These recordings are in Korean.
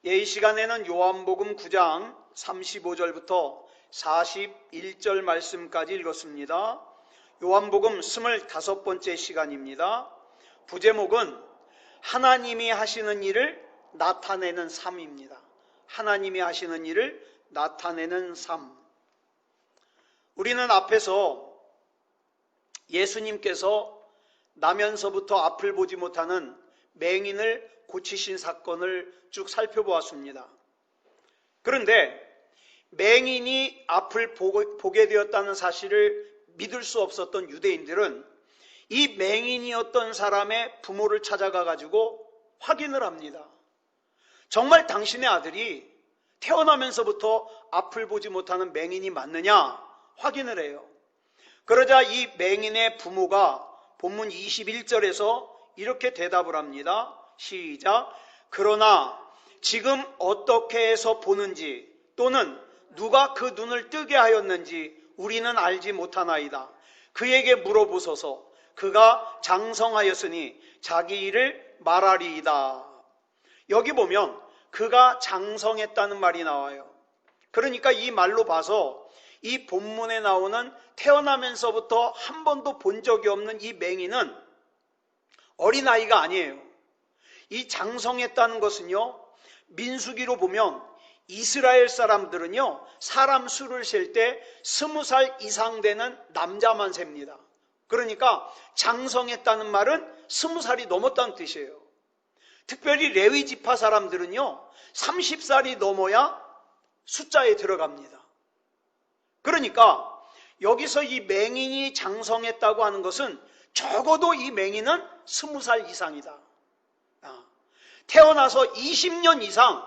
이 시간에는 요한복음 9장 35절부터 41절 말씀까지 읽었습니다. 요한복음 25번째 시간입니다. 부제목은 하나님이 하시는 일을 나타내는 삶입니다. 하나님이 하시는 일을 나타내는 삶. 우리는 앞에서 예수님께서 나면서부터 앞을 보지 못하는 맹인을 고치신 사건을 쭉 살펴보았습니다. 그런데 맹인이 앞을 보게 되었다는 사실을 믿을 수 없었던 유대인들은 이 맹인이었던 사람의 부모를 찾아가 가지고 확인을 합니다. 정말 당신의 아들이 태어나면서부터 앞을 보지 못하는 맹인이 맞느냐 확인을 해요. 그러자 이 맹인의 부모가 본문 21절에서 이렇게 대답을 합니다. 시작. 그러나 지금 어떻게 해서 보는지 또는 누가 그 눈을 뜨게 하였는지 우리는 알지 못하나이다. 그에게 물어보소서. 그가 장성하였으니 자기 일을 말하리이다. 여기 보면 그가 장성했다는 말이 나와요. 그러니까 이 말로 봐서 이 본문에 나오는 태어나면서부터 한 번도 본 적이 없는 이 맹인은 어린아이가 아니에요. 이 장성했다는 것은요, 민수기로 보면 이스라엘 사람들은요, 사람 수를 셀 때 20살 이상 되는 남자만 셉니다. 그러니까 장성했다는 말은 20살이 넘었다는 뜻이에요. 특별히 레위 지파 사람들은요, 30살이 넘어야 숫자에 들어갑니다. 그러니까 여기서 이 맹인이 장성했다고 하는 것은 적어도 이 맹인은 20살 이상이다. 태어나서 20년 이상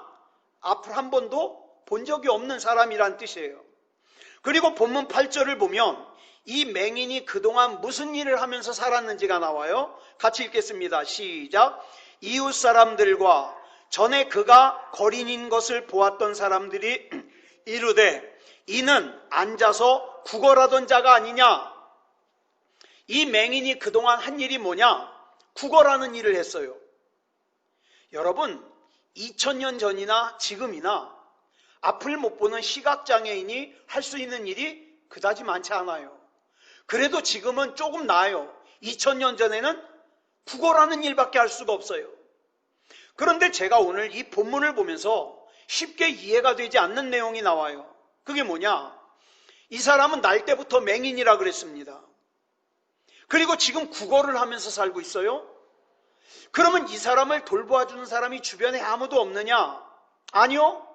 앞을 한 번도 본 적이 없는 사람이란 뜻이에요. 그리고 본문 8절을 보면 이 맹인이 그동안 무슨 일을 하면서 살았는지가 나와요. 같이 읽겠습니다. 시작. 이웃 사람들과 전에 그가 거린인 것을 보았던 사람들이 이르되 이는 앉아서 구걸하던 자가 아니냐. 이 맹인이 그동안 한 일이 뭐냐? 구걸하는 일을 했어요. 여러분, 2000년 전이나 지금이나 앞을 못 보는 시각장애인이 할 수 있는 일이 그다지 많지 않아요. 그래도 지금은 조금 나아요. 2000년 전에는 구걸하는 일밖에 할 수가 없어요. 그런데 제가 오늘 이 본문을 보면서 쉽게 이해가 되지 않는 내용이 나와요. 그게 뭐냐? 이 사람은 날 때부터 맹인이라 그랬습니다. 그리고 지금 구걸을 하면서 살고 있어요? 그러면 이 사람을 돌보아주는 사람이 주변에 아무도 없느냐? 아니요.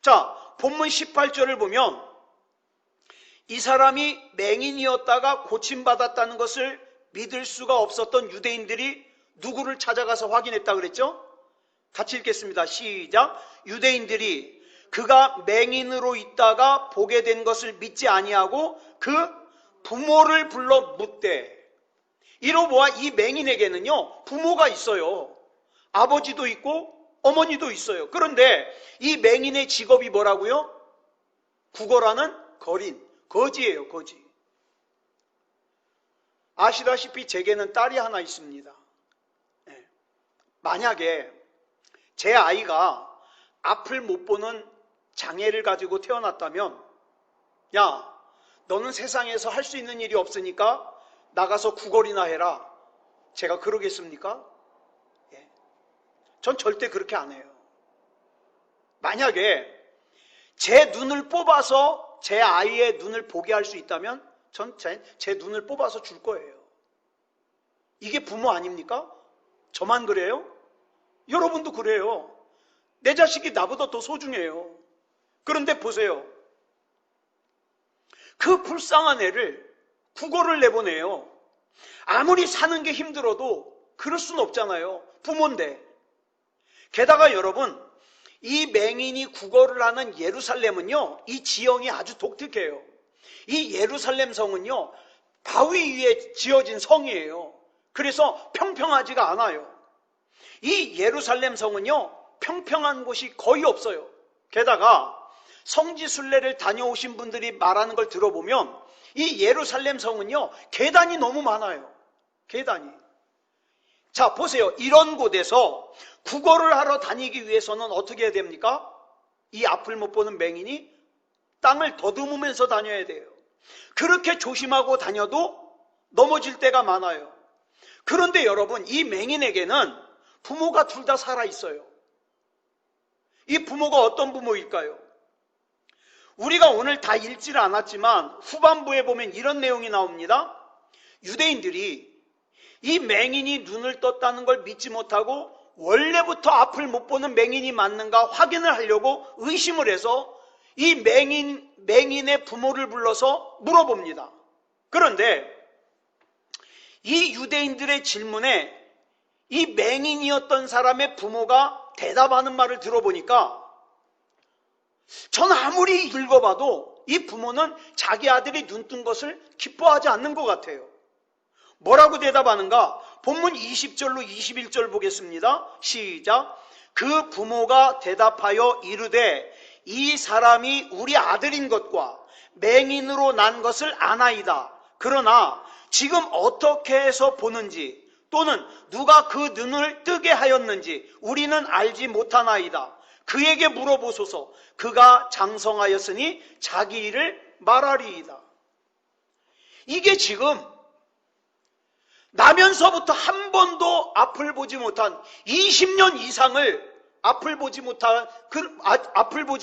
자, 본문 18절을 보면 이 사람이 맹인이었다가 고침받았다는 것을 믿을 수가 없었던 유대인들이 누구를 찾아가서 확인했다 그랬죠? 같이 읽겠습니다. 시작. 유대인들이 그가 맹인으로 있다가 보게 된 것을 믿지 아니하고 그 부모를 불러 묻되. 이로보아 이 맹인에게는요, 부모가 있어요. 아버지도 있고 어머니도 있어요. 그런데 이 맹인의 직업이 뭐라고요? 구걸하는 거린, 거지예요, 거지. 아시다시피 제게는 딸이 하나 있습니다. 만약에 제 아이가 앞을 못 보는 장애를 가지고 태어났다면, 야, 너는 세상에서 할 수 있는 일이 없으니까 나가서 구걸이나 해라. 제가 그러겠습니까? 전 절대 그렇게 안 해요. 만약에 제 눈을 뽑아서 제 아이의 눈을 보게 할 수 있다면 전 제 눈을 뽑아서 줄 거예요. 이게 부모 아닙니까? 저만 그래요? 여러분도 그래요. 내 자식이 나보다 더 소중해요. 그런데 보세요. 그 불쌍한 애를 구걸을 내보내요. 아무리 사는 게 힘들어도 그럴 수는 없잖아요. 부모인데. 게다가 여러분, 이 맹인이 구걸을 하는 예루살렘은요, 이 지형이 아주 독특해요. 이 예루살렘 성은요, 바위 위에 지어진 성이에요. 그래서 평평하지가 않아요. 이 예루살렘 성은요, 평평한 곳이 거의 없어요. 게다가 성지순례를 다녀오신 분들이 말하는 걸 들어보면 이 예루살렘 성은요, 계단이 너무 많아요. 계단이. 자, 보세요. 이런 곳에서 구걸을 하러 다니기 위해서는 어떻게 해야 됩니까? 이 앞을 못 보는 맹인이 땅을 더듬으면서 다녀야 돼요. 그렇게 조심하고 다녀도 넘어질 때가 많아요. 그런데 여러분, 이 맹인에게는 부모가 둘 다 살아있어요. 이 부모가 어떤 부모일까요? 우리가 오늘 다 읽지를 않았지만 후반부에 보면 이런 내용이 나옵니다. 유대인들이 이 맹인이 눈을 떴다는 걸 믿지 못하고 원래부터 앞을 못 보는 맹인이 맞는가 확인을 하려고 의심을 해서 이 맹인의 부모를 불러서 물어봅니다. 그런데 이 유대인들의 질문에 이 맹인이었던 사람의 부모가 대답하는 말을 들어보니까 전 아무리 읽어봐도 이 부모는 자기 아들이 눈 뜬 것을 기뻐하지 않는 것 같아요. 뭐라고 대답하는가? 본문 20절로 21절 보겠습니다. 시작. 그 부모가 대답하여 이르되 이 사람이 우리 아들인 것과 맹인으로 난 것을 아나이다. 그러나 지금 어떻게 해서 보는지 또는 누가 그 눈을 뜨게 하였는지 우리는 알지 못하나이다. 그에게 물어보소서. 그가 장성하였으니 자기 일을 말하리이다. 이게 지금 나면서부터 한 번도 앞을 보지 못한 20년 이상을 앞을 보지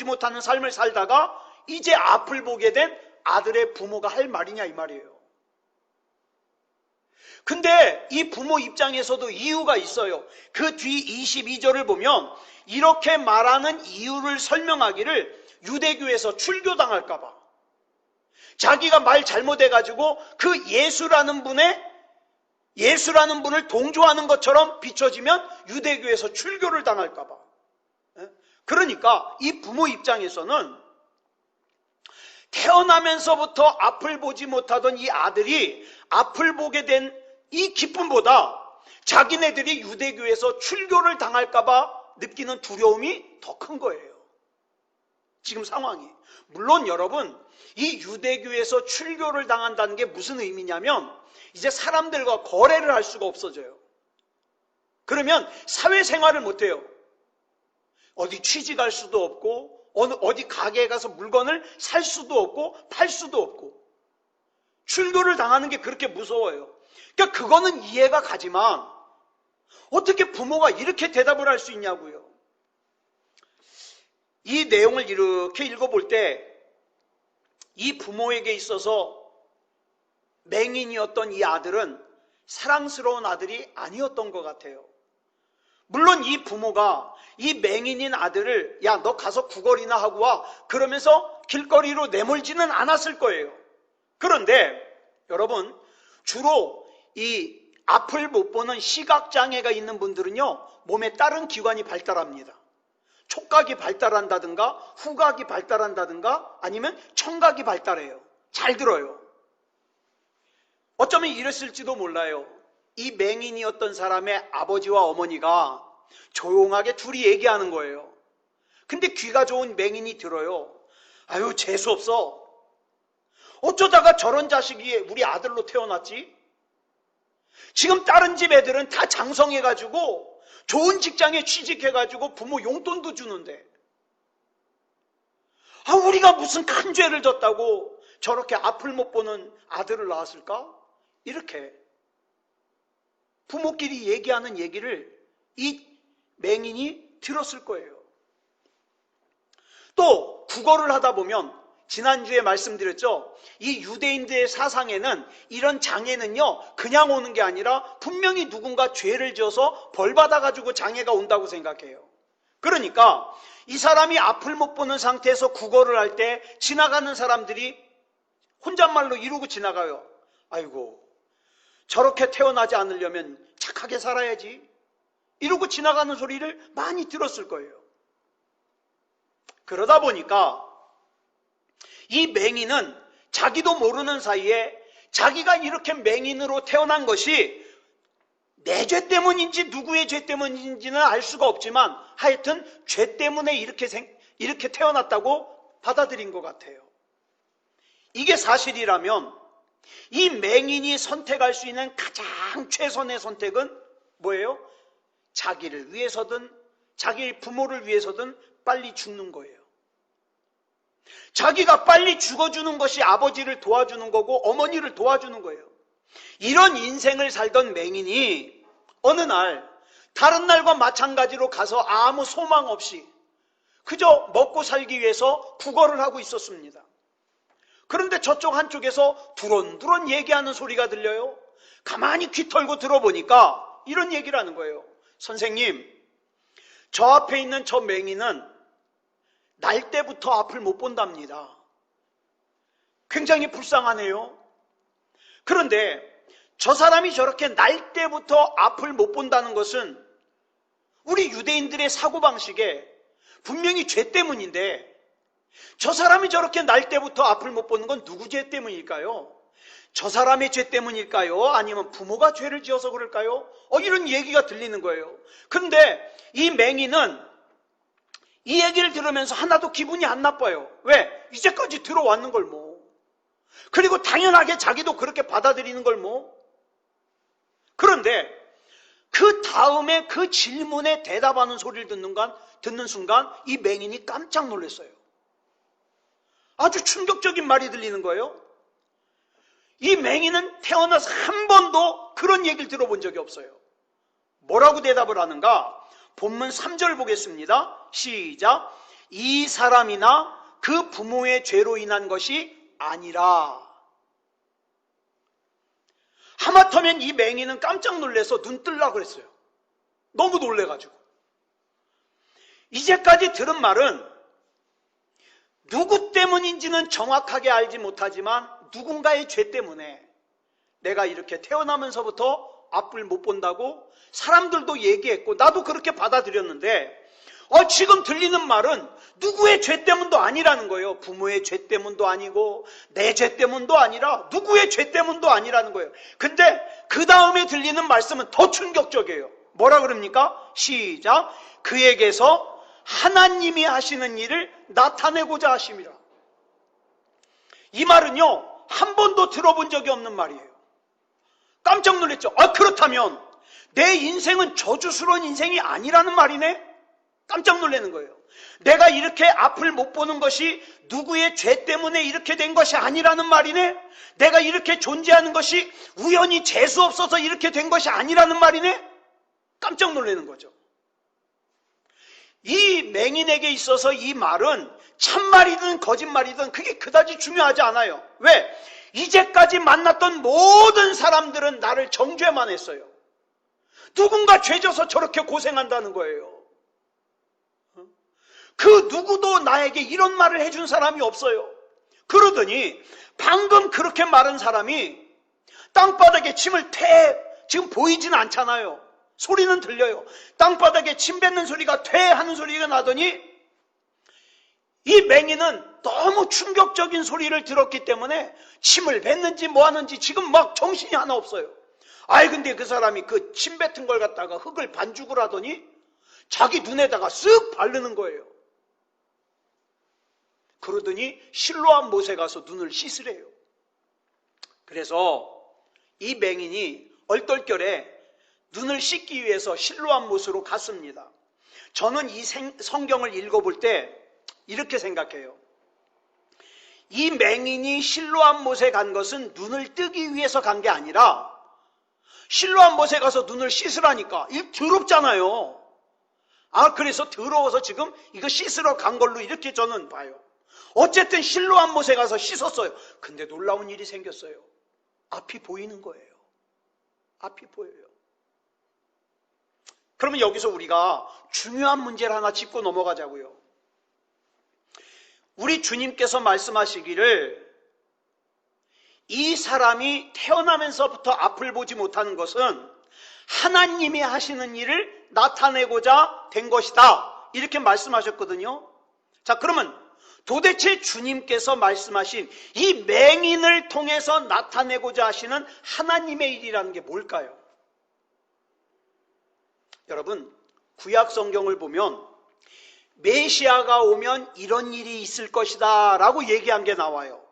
못하는 삶을 살다가 이제 앞을 보게 된 아들의 부모가 할 말이냐 이 말이에요. 근데 이 부모 입장에서도 이유가 있어요. 그 뒤 22절을 보면 이렇게 말하는 이유를 설명하기를 유대교에서 출교당할까봐, 자기가 말 잘못해가지고 그 예수라는 분을 동조하는 것처럼 비춰지면 유대교에서 출교를 당할까봐. 그러니까 이 부모 입장에서는 태어나면서부터 앞을 보지 못하던 이 아들이 앞을 보게 된 이 기쁨보다 자기네들이 유대교에서 출교를 당할까봐 느끼는 두려움이 더 큰 거예요. 지금 상황이. 물론 여러분, 이 유대교에서 출교를 당한다는 게 무슨 의미냐면 이제 사람들과 거래를 할 수가 없어져요. 그러면 사회생활을 못해요. 어디 취직할 수도 없고 어디 가게에 가서 물건을 살 수도 없고 팔 수도 없고, 출교를 당하는 게 그렇게 무서워요. 그러니까 그거는 이해가 가지만 어떻게 부모가 이렇게 대답을 할 수 있냐고요. 이 내용을 이렇게 읽어볼 때 이 부모에게 있어서 맹인이었던 이 아들은 사랑스러운 아들이 아니었던 것 같아요. 물론 이 부모가 이 맹인인 아들을 야, 너 가서 구걸이나 하고 와 그러면서 길거리로 내몰지는 않았을 거예요. 그런데 여러분, 주로 이 앞을 못 보는 시각장애가 있는 분들은요, 몸에 다른 기관이 발달합니다. 촉각이 발달한다든가 후각이 발달한다든가 아니면 청각이 발달해요. 잘 들어요. 어쩌면 이랬을지도 몰라요. 이 맹인이었던 사람의 아버지와 어머니가 조용하게 둘이 얘기하는 거예요. 근데 귀가 좋은 맹인이 들어요. 아유, 재수없어. 어쩌다가 저런 자식이 우리 아들로 태어났지? 지금 다른 집 애들은 다 장성해가지고 좋은 직장에 취직해가지고 부모 용돈도 주는데, 우리가 무슨 큰 죄를 졌다고 저렇게 앞을 못 보는 아들을 낳았을까? 이렇게 부모끼리 얘기하는 얘기를 이 맹인이 들었을 거예요. 또 구걸을 하다 보면 지난주에 말씀드렸죠. 이 유대인들의 사상에는 이런 장애는요, 그냥 오는 게 아니라 분명히 누군가 죄를 지어서 벌 받아가지고 장애가 온다고 생각해요. 그러니까 이 사람이 앞을 못 보는 상태에서 구걸을 할 때 지나가는 사람들이 혼잣말로 이러고 지나가요. 아이고, 저렇게 태어나지 않으려면 착하게 살아야지. 이러고 지나가는 소리를 많이 들었을 거예요. 그러다 보니까 이 맹인은 자기도 모르는 사이에 자기가 이렇게 맹인으로 태어난 것이 내 죄 때문인지 누구의 죄 때문인지는 알 수가 없지만 하여튼 죄 때문에 이렇게 태어났다고 받아들인 것 같아요. 이게 사실이라면 이 맹인이 선택할 수 있는 가장 최선의 선택은 뭐예요? 자기를 위해서든 자기 부모를 위해서든 빨리 죽는 거예요. 자기가 빨리 죽어주는 것이 아버지를 도와주는 거고 어머니를 도와주는 거예요. 이런 인생을 살던 맹인이 어느 날 다른 날과 마찬가지로 가서 아무 소망 없이 그저 먹고 살기 위해서 구걸을 하고 있었습니다. 그런데 저쪽 한쪽에서 두런두런 얘기하는 소리가 들려요. 가만히 귀 털고 들어보니까 이런 얘기를 하는 거예요. 선생님, 저 앞에 있는 저 맹인은 날 때부터 앞을 못 본답니다. 굉장히 불쌍하네요. 그런데 저 사람이 저렇게 날 때부터 앞을 못 본다는 것은 우리 유대인들의 사고방식에 분명히 죄 때문인데 저 사람이 저렇게 날 때부터 앞을 못 보는 건 누구 죄 때문일까요? 저 사람의 죄 때문일까요? 아니면 부모가 죄를 지어서 그럴까요? 이런 얘기가 들리는 거예요. 그런데 이 맹인은 이 얘기를 들으면서 하나도 기분이 안 나빠요. 왜? 이제까지 들어왔는 걸 뭐. 그리고 당연하게 자기도 그렇게 받아들이는 걸 뭐. 그런데 그 다음에 그 질문에 대답하는 소리를 듣는 순간 이 맹인이 깜짝 놀랐어요. 아주 충격적인 말이 들리는 거예요. 이 맹인은 태어나서 한 번도 그런 얘기를 들어본 적이 없어요. 뭐라고 대답을 하는가? 본문 3절 보겠습니다. 시작. 이 사람이나 그 부모의 죄로 인한 것이 아니라. 하마터면 이 맹인은 깜짝 놀라서 눈 뜰라 그랬어요. 너무 놀래가지고. 이제까지 들은 말은 누구 때문인지는 정확하게 알지 못하지만 누군가의 죄 때문에 내가 이렇게 태어나면서부터 앞을 못 본다고 사람들도 얘기했고 나도 그렇게 받아들였는데 지금 들리는 말은 누구의 죄 때문도 아니라는 거예요. 부모의 죄 때문도 아니고 내 죄 때문도 아니라 누구의 죄 때문도 아니라는 거예요. 근데 그 다음에 들리는 말씀은 더 충격적이에요. 뭐라 그럽니까? 시작. 그에게서 하나님이 하시는 일을 나타내고자 하심이라. 이 말은요 한 번도 들어본 적이 없는 말이에요. 깜짝 놀랐죠. 그렇다면 내 인생은 저주스러운 인생이 아니라는 말이네? 깜짝 놀라는 거예요. 내가 이렇게 앞을 못 보는 것이 누구의 죄 때문에 이렇게 된 것이 아니라는 말이네? 내가 이렇게 존재하는 것이 우연히 재수 없어서 이렇게 된 것이 아니라는 말이네? 깜짝 놀라는 거죠. 이 맹인에게 있어서 이 말은 참말이든 거짓말이든 그게 그다지 중요하지 않아요. 왜? 이제까지 만났던 모든 사람들은 나를 정죄만 했어요. 누군가 죄져서 저렇게 고생한다는 거예요. 그 누구도 나에게 이런 말을 해준 사람이 없어요. 그러더니 방금 그렇게 말한 사람이 땅바닥에 침을 지금 보이진 않잖아요. 소리는 들려요. 땅바닥에 침 뱉는 소리가 하는 소리가 나더니 이 맹인은 너무 충격적인 소리를 들었기 때문에 침을 뱉는지 뭐 하는지 지금 막 정신이 하나 없어요. 근데 그 사람이 그 침 뱉은 걸 갖다가 흙을 반죽을 하더니 자기 눈에다가 쓱 바르는 거예요. 그러더니 실로암 못에 가서 눈을 씻으래요. 그래서 이 맹인이 얼떨결에 눈을 씻기 위해서 실로암 못으로 갔습니다. 저는 이 성경을 읽어볼 때 이렇게 생각해요. 이 맹인이 실로암 못에 간 것은 눈을 뜨기 위해서 간 게 아니라 실로암 못에 가서 눈을 씻으라니까. 이거 더럽잖아요. 그래서 더러워서 지금 이거 씻으러 간 걸로 이렇게 저는 봐요. 어쨌든 실로암 못에 가서 씻었어요. 근데 놀라운 일이 생겼어요. 앞이 보이는 거예요. 앞이 보여요. 그러면 여기서 우리가 중요한 문제를 하나 짚고 넘어가자고요. 우리 주님께서 말씀하시기를 이 사람이 태어나면서부터 앞을 보지 못하는 것은 하나님이 하시는 일을 나타내고자 된 것이다. 이렇게 말씀하셨거든요. 자, 그러면 도대체 주님께서 말씀하신 이 맹인을 통해서 나타내고자 하시는 하나님의 일이라는 게 뭘까요? 여러분, 구약 성경을 보면 메시아가 오면 이런 일이 있을 것이다 라고 얘기한 게 나와요.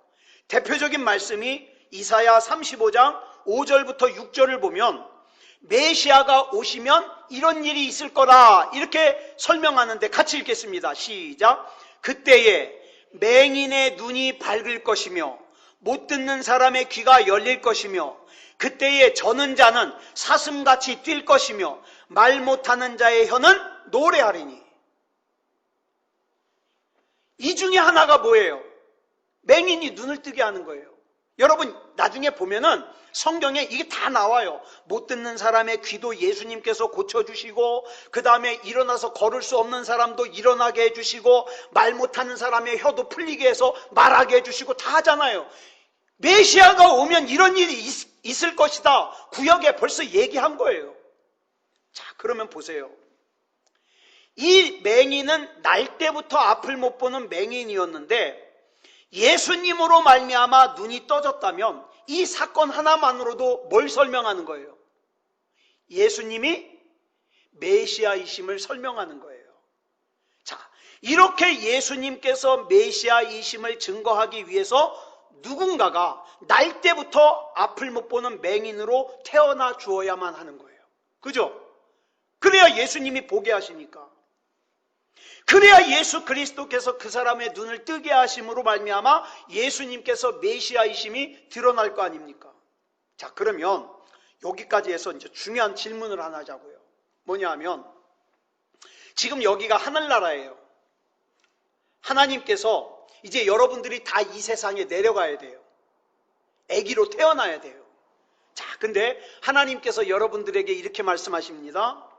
대표적인 말씀이 이사야 35장 5절부터 6절을 보면 메시아가 오시면 이런 일이 있을 거라 이렇게 설명하는데 같이 읽겠습니다. 시작. 그때에 맹인의 눈이 밝을 것이며 못 듣는 사람의 귀가 열릴 것이며 그때에 저는 자는 사슴같이 뛸 것이며 말 못하는 자의 혀는 노래하리니. 이 중에 하나가 뭐예요? 맹인이 눈을 뜨게 하는 거예요. 여러분 나중에 보면은 성경에 이게 다 나와요. 못 듣는 사람의 귀도 예수님께서 고쳐주시고, 그 다음에 일어나서 걸을 수 없는 사람도 일어나게 해주시고, 말 못하는 사람의 혀도 풀리게 해서 말하게 해주시고 다 하잖아요. 메시아가 오면 이런 일이 있을 것이다. 구약에 벌써 얘기한 거예요. 자, 그러면 보세요. 이 맹인은 날 때부터 앞을 못 보는 맹인이었는데 예수님으로 말미암아 눈이 떠졌다면 이 사건 하나만으로도 뭘 설명하는 거예요? 예수님이 메시아이심을 설명하는 거예요. 자, 이렇게 예수님께서 메시아이심을 증거하기 위해서 누군가가 날 때부터 앞을 못 보는 맹인으로 태어나 주어야만 하는 거예요. 그죠? 그래야 예수님이 보게 하시니까. 그래야 예수 그리스도께서 그 사람의 눈을 뜨게 하심으로 말미암아 예수님께서 메시아이심이 드러날 거 아닙니까? 자, 그러면 여기까지 해서 이제 중요한 질문을 하나 하자고요. 뭐냐 하면, 지금 여기가 하늘나라예요. 하나님께서 이제 여러분들이 다 이 세상에 내려가야 돼요. 아기로 태어나야 돼요. 자, 근데 하나님께서 여러분들에게 이렇게 말씀하십니다.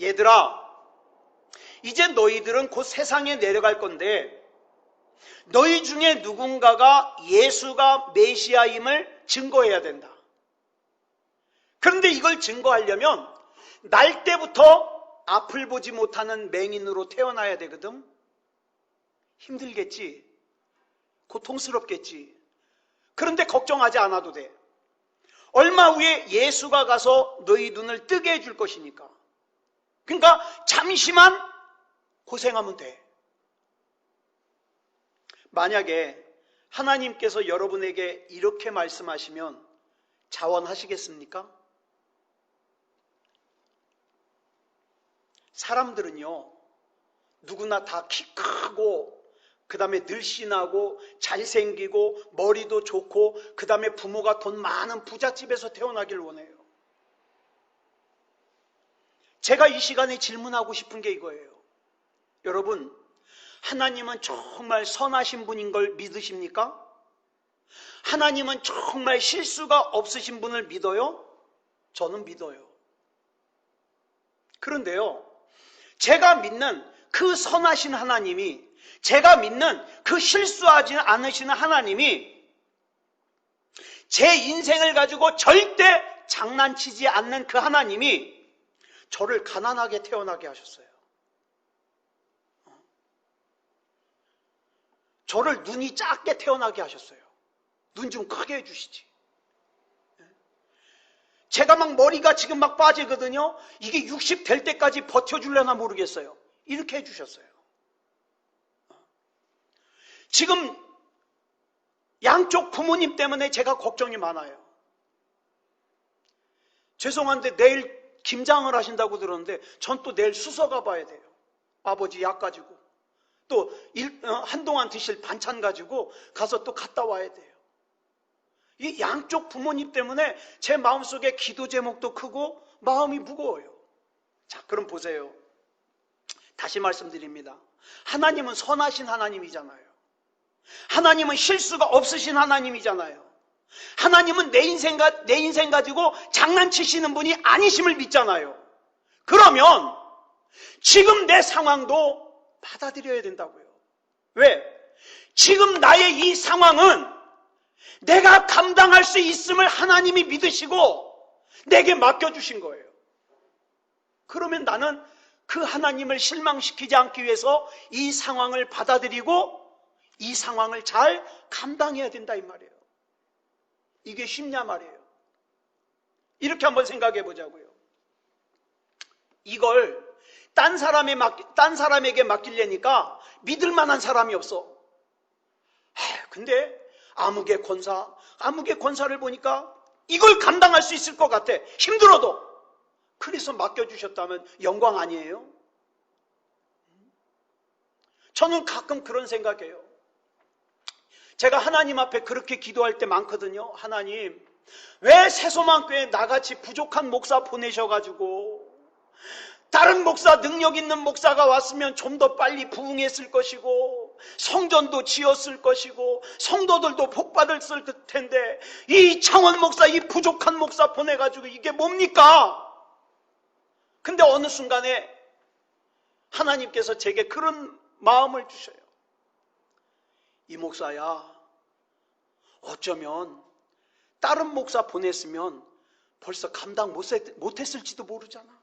얘들아, 이제 너희들은 곧 세상에 내려갈 건데 너희 중에 누군가가 예수가 메시아임을 증거해야 된다. 그런데 이걸 증거하려면 날 때부터 앞을 보지 못하는 맹인으로 태어나야 되거든. 힘들겠지. 고통스럽겠지. 그런데 걱정하지 않아도 돼. 얼마 후에 예수가 가서 너희 눈을 뜨게 해줄 것이니까. 그러니까 잠시만 고생하면 돼. 만약에 하나님께서 여러분에게 이렇게 말씀하시면 자원하시겠습니까? 사람들은요, 누구나 다 키 크고, 그 다음에 늘씬하고 잘생기고 머리도 좋고, 그 다음에 부모가 돈 많은 부잣집에서 태어나길 원해요. 제가 이 시간에 질문하고 싶은 게 이거예요. 여러분, 하나님은 정말 선하신 분인 걸 믿으십니까? 하나님은 정말 실수가 없으신 분을 믿어요? 저는 믿어요. 그런데요, 제가 믿는 그 선하신 하나님이, 제가 믿는 그 실수하지 않으시는 하나님이 제 인생을 가지고 절대 장난치지 않는 그 하나님이 저를 가난하게 태어나게 하셨어요. 저를 눈이 작게 태어나게 하셨어요. 눈 좀 크게 해주시지. 제가 막 머리가 지금 막 빠지거든요. 이게 60 될 때까지 버텨주려나 모르겠어요. 이렇게 해주셨어요. 지금 양쪽 부모님 때문에 제가 걱정이 많아요. 죄송한데 내일 김장을 하신다고 들었는데 전 또 내일 수서 가봐야 돼요. 아버지 약 가지고. 또 한동안 드실 반찬 가지고 가서 또 갔다 와야 돼요. 이 양쪽 부모님 때문에 제 마음속에 기도 제목도 크고 마음이 무거워요. 자, 그럼 보세요. 다시 말씀드립니다. 하나님은 선하신 하나님이잖아요. 하나님은 실수가 없으신 하나님이잖아요. 하나님은 내 인생 가지고 장난치시는 분이 아니심을 믿잖아요. 그러면 지금 내 상황도 받아들여야 된다고요. 왜? 지금 나의 이 상황은 내가 감당할 수 있음을 하나님이 믿으시고 내게 맡겨주신 거예요. 그러면 나는 그 하나님을 실망시키지 않기 위해서 이 상황을 받아들이고 이 상황을 잘 감당해야 된다 이 말이에요. 이게 쉽냐 말이에요. 이렇게 한번 생각해 보자고요. 이걸 딴 사람에게 맡기려니까 믿을 만한 사람이 없어. 근데 암흑의 권사를 보니까 이걸 감당할 수 있을 것 같아. 힘들어도. 그래서 맡겨주셨다면 영광 아니에요? 저는 가끔 그런 생각해요. 제가 하나님 앞에 그렇게 기도할 때 많거든요. 하나님, 왜 새소망교회 나같이 부족한 목사 보내셔가지고 다른 목사, 능력 있는 목사가 왔으면 좀 더 빨리 부흥했을 것이고 성전도 지었을 것이고 성도들도 복받았을 텐데 이 창원 목사, 이 부족한 목사 보내가지고 이게 뭡니까? 근데 어느 순간에 하나님께서 제게 그런 마음을 주셔요. 이 목사야, 어쩌면 다른 목사 보냈으면 벌써 감당 못했을지도 모르잖아.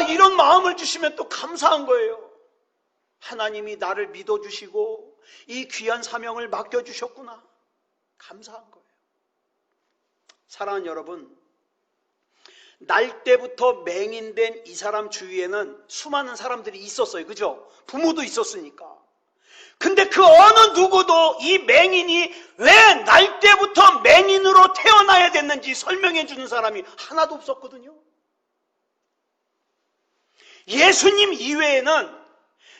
이런 마음을 주시면 또 감사한 거예요. 하나님이 나를 믿어주시고 이 귀한 사명을 맡겨주셨구나. 감사한 거예요. 사랑하는 여러분, 날 때부터 맹인된 이 사람 주위에는 수많은 사람들이 있었어요. 그죠? 부모도 있었으니까. 근데 그 어느 누구도 이 맹인이 왜 날 때부터 맹인으로 태어나야 됐는지 설명해 주는 사람이 하나도 없었거든요. 예수님 이외에는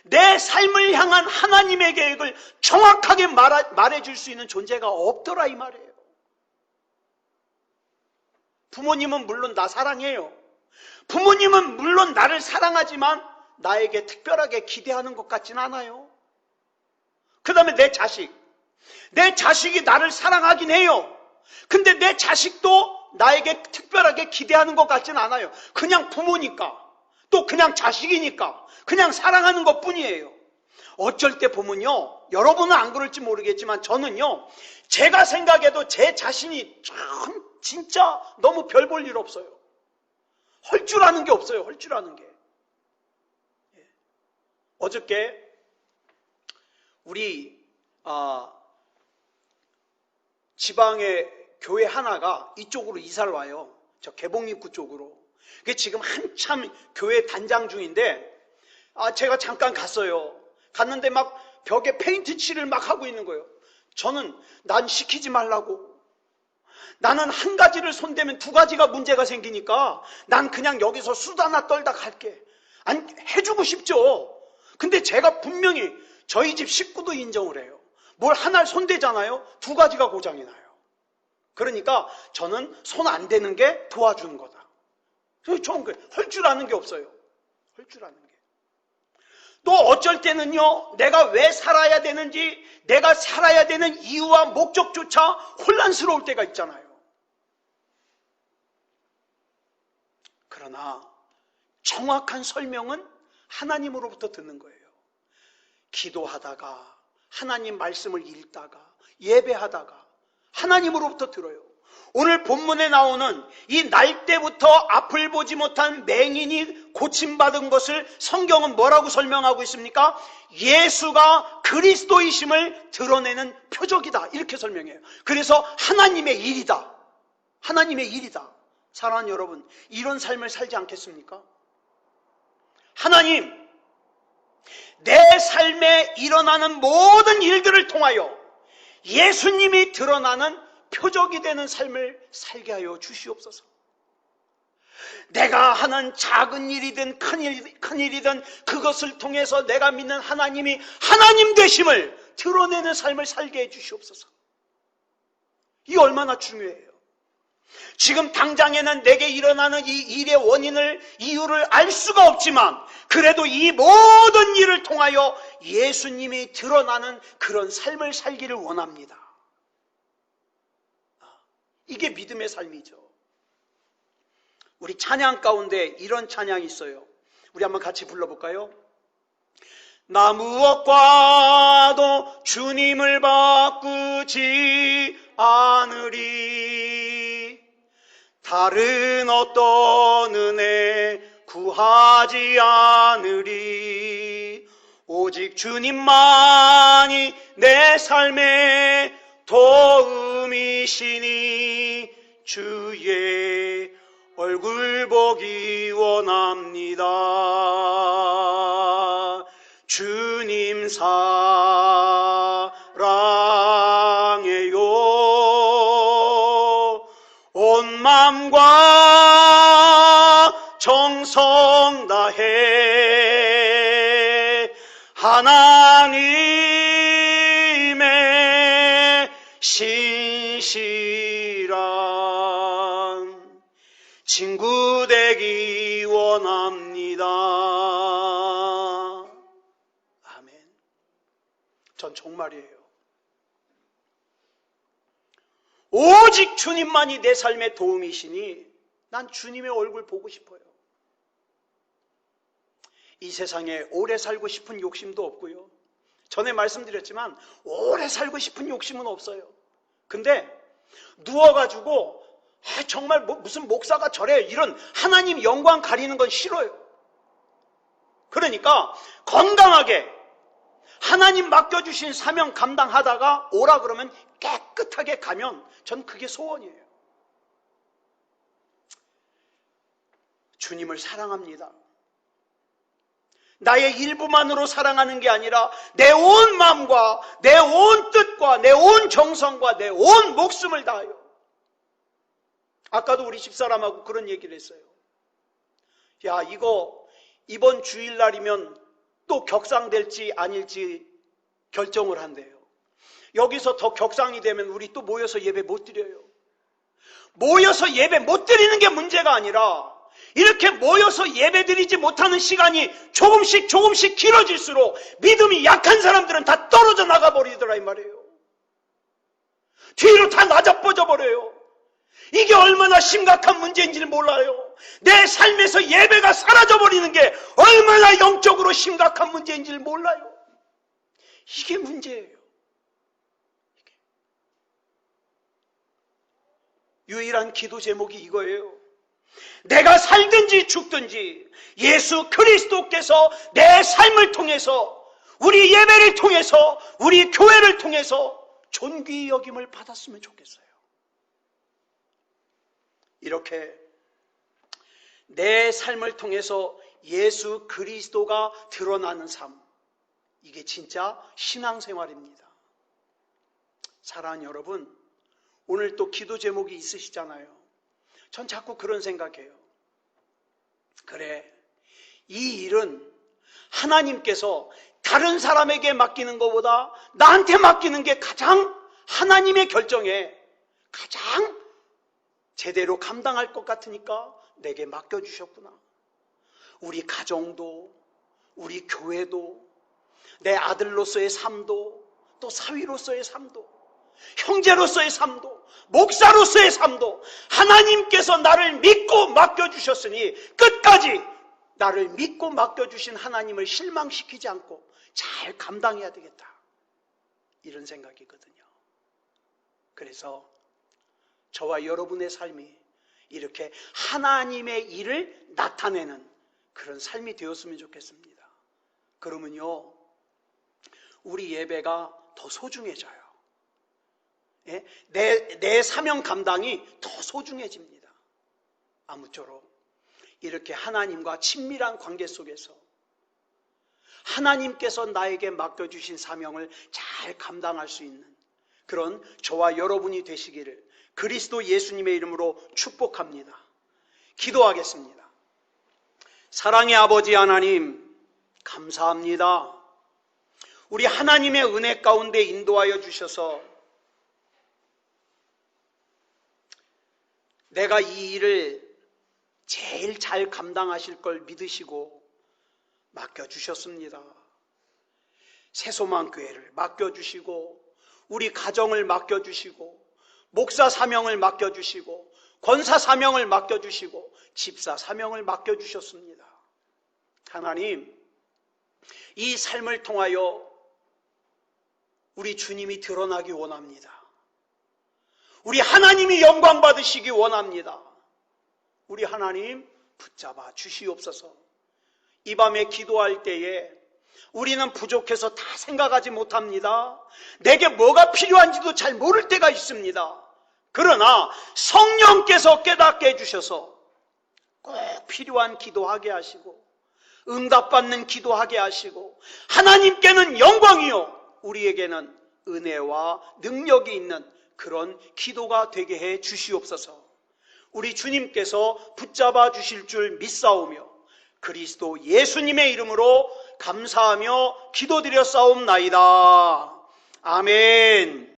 내 삶을 향한 하나님의 계획을 정확하게 말해줄 수 있는 존재가 없더라 이 말이에요. 부모님은 물론 나 사랑해요. 부모님은 물론 나를 사랑하지만 나에게 특별하게 기대하는 것 같진 않아요. 그 다음에 내 자식이 나를 사랑하긴 해요. 근데 내 자식도 나에게 특별하게 기대하는 것 같진 않아요. 그냥 부모니까, 또 그냥 자식이니까 그냥 사랑하는 것 뿐이에요. 어쩔 때 보면요, 여러분은 안 그럴지 모르겠지만 저는요, 제가 생각해도 제 자신이 참 진짜 너무 별 볼 일 없어요. 할 줄 아는 게 없어요. 할 줄 아는 게. 어저께 우리 지방의 교회 하나가 이쪽으로 이사를 와요. 저 개봉입구 쪽으로. 그게 지금 한참 교회 단장 중인데 제가 잠깐 갔어요. 갔는데 막 벽에 페인트 칠을 막 하고 있는 거예요. 저는 난 시키지 말라고. 나는 한 가지를 손대면 두 가지가 문제가 생기니까 난 그냥 여기서 수다나 떨다 갈게. 아니, 해주고 싶죠. 근데 제가 분명히 저희 집 식구도 인정을 해요. 뭘 하나를 손대잖아요. 두 가지가 고장이 나요. 그러니까 저는 손 안 대는 게 도와주는 거다. 그래서 좋은 거예요. 할 줄 아는 게 없어요. 할 줄 아는 게. 또 어쩔 때는요, 내가 왜 살아야 되는지, 내가 살아야 되는 이유와 목적조차 혼란스러울 때가 있잖아요. 그러나 정확한 설명은 하나님으로부터 듣는 거예요. 기도하다가, 하나님 말씀을 읽다가, 예배하다가 하나님으로부터 들어요. 오늘 본문에 나오는 이 날 때부터 앞을 보지 못한 맹인이 고침받은 것을 성경은 뭐라고 설명하고 있습니까? 예수가 그리스도이심을 드러내는 표적이다. 이렇게 설명해요. 그래서 하나님의 일이다. 하나님의 일이다. 사랑하는 여러분, 이런 삶을 살지 않겠습니까? 하나님, 내 삶에 일어나는 모든 일들을 통하여 예수님이 드러나는 표적이 되는 삶을 살게 하여 주시옵소서. 내가 하는 작은 일이든 큰 일이든 그것을 통해서 내가 믿는 하나님이 하나님 되심을 드러내는 삶을 살게 해 주시옵소서. 이게 얼마나 중요해요. 지금 당장에는 내게 일어나는 이 일의 원인을, 이유를 알 수가 없지만 그래도 이 모든 일을 통하여 예수님이 드러나는 그런 삶을 살기를 원합니다. 이게 믿음의 삶이죠. 우리 찬양 가운데 이런 찬양이 있어요. 우리 한번 같이 불러볼까요? 나 무엇과도 주님을 바꾸지 않으리. 다른 어떤 은혜 구하지 않으리. 오직 주님만이 내 삶의 도움이시니 주의 얼굴 보기 원합니다. 주님 사랑해요. 온 마음과 하나님의 신실한 친구 되기 원합니다. 아멘. 전 정말이에요. 오직 주님만이 내 삶의 도움이시니 난 주님의 얼굴 보고 싶어요. 이 세상에 오래 살고 싶은 욕심도 없고요. 전에 말씀드렸지만 오래 살고 싶은 욕심은 없어요. 근데 누워가지고 정말 무슨 목사가 저래 이런 하나님 영광 가리는 건 싫어요. 그러니까 건강하게 하나님 맡겨주신 사명 감당하다가 오라 그러면 깨끗하게 가면 전 그게 소원이에요. 주님을 사랑합니다. 나의 일부만으로 사랑하는 게 아니라 내 온 마음과 내 온 뜻과 내 온 정성과 내 온 목숨을 다하여. 아까도 우리 집사람하고 그런 얘기를 했어요. 야, 이거 이번 주일날이면 또 격상될지 아닐지 결정을 한대요. 여기서 더 격상이 되면 우리 또 모여서 예배 못 드려요. 모여서 예배 못 드리는 게 문제가 아니라 이렇게 모여서 예배드리지 못하는 시간이 조금씩 길어질수록 믿음이 약한 사람들은 다 떨어져 나가버리더라 이 말이에요. 뒤로 다 낮아빠져 버려요. 이게 얼마나 심각한 문제인지를 몰라요. 내 삶에서 예배가 사라져버리는 게 얼마나 영적으로 심각한 문제인지를 몰라요. 이게 문제예요. 유일한 기도 제목이 이거예요. 내가 살든지 죽든지 예수 그리스도께서 내 삶을 통해서 우리 예배를 통해서 우리 교회를 통해서 존귀 여김을 받았으면 좋겠어요. 이렇게 내 삶을 통해서 예수 그리스도가 드러나는 삶, 이게 진짜 신앙생활입니다. 사랑하는 여러분, 오늘 또 기도 제목이 있으시잖아요. 전 자꾸 그런 생각해요. 그래, 이 일은 하나님께서 다른 사람에게 맡기는 것보다 나한테 맡기는 게 가장 하나님의 결정에 가장 제대로 감당할 것 같으니까 내게 맡겨주셨구나. 우리 가정도, 우리 교회도, 내 아들로서의 삶도, 또 사위로서의 삶도, 형제로서의 삶도, 목사로서의 삶도 하나님께서 나를 믿고 맡겨주셨으니 끝까지 나를 믿고 맡겨주신 하나님을 실망시키지 않고 잘 감당해야 되겠다. 이런 생각이거든요. 그래서 저와 여러분의 삶이 이렇게 하나님의 일을 나타내는 그런 삶이 되었으면 좋겠습니다. 그러면요, 우리 예배가 더 소중해져요. 내 사명 감당이 더 소중해집니다. 아무쪼록 이렇게 하나님과 친밀한 관계 속에서 하나님께서 나에게 맡겨주신 사명을 잘 감당할 수 있는 그런 저와 여러분이 되시기를 그리스도 예수님의 이름으로 축복합니다. 기도하겠습니다. 사랑의 아버지 하나님, 감사합니다. 우리 하나님의 은혜 가운데 인도하여 주셔서 내가 이 일을 제일 잘 감당하실 걸 믿으시고 맡겨주셨습니다. 새소망교회를 맡겨주시고 우리 가정을 맡겨주시고 목사 사명을 맡겨주시고 권사 사명을 맡겨주시고 집사 사명을 맡겨주셨습니다. 하나님, 이 삶을 통하여 우리 주님이 드러나기 원합니다. 우리 하나님이 영광 받으시기 원합니다. 우리 하나님 붙잡아 주시옵소서. 이 밤에 기도할 때에 우리는 부족해서 다 생각하지 못합니다. 내게 뭐가 필요한지도 잘 모를 때가 있습니다. 그러나 성령께서 깨닫게 해주셔서 꼭 필요한 기도하게 하시고 응답받는 기도하게 하시고 하나님께는 영광이요 우리에게는 은혜와 능력이 있는 그런 기도가 되게 해 주시옵소서. 우리 주님께서 붙잡아 주실 줄 믿사오며 그리스도 예수님의 이름으로 감사하며 기도드려 싸움나이다. 아멘.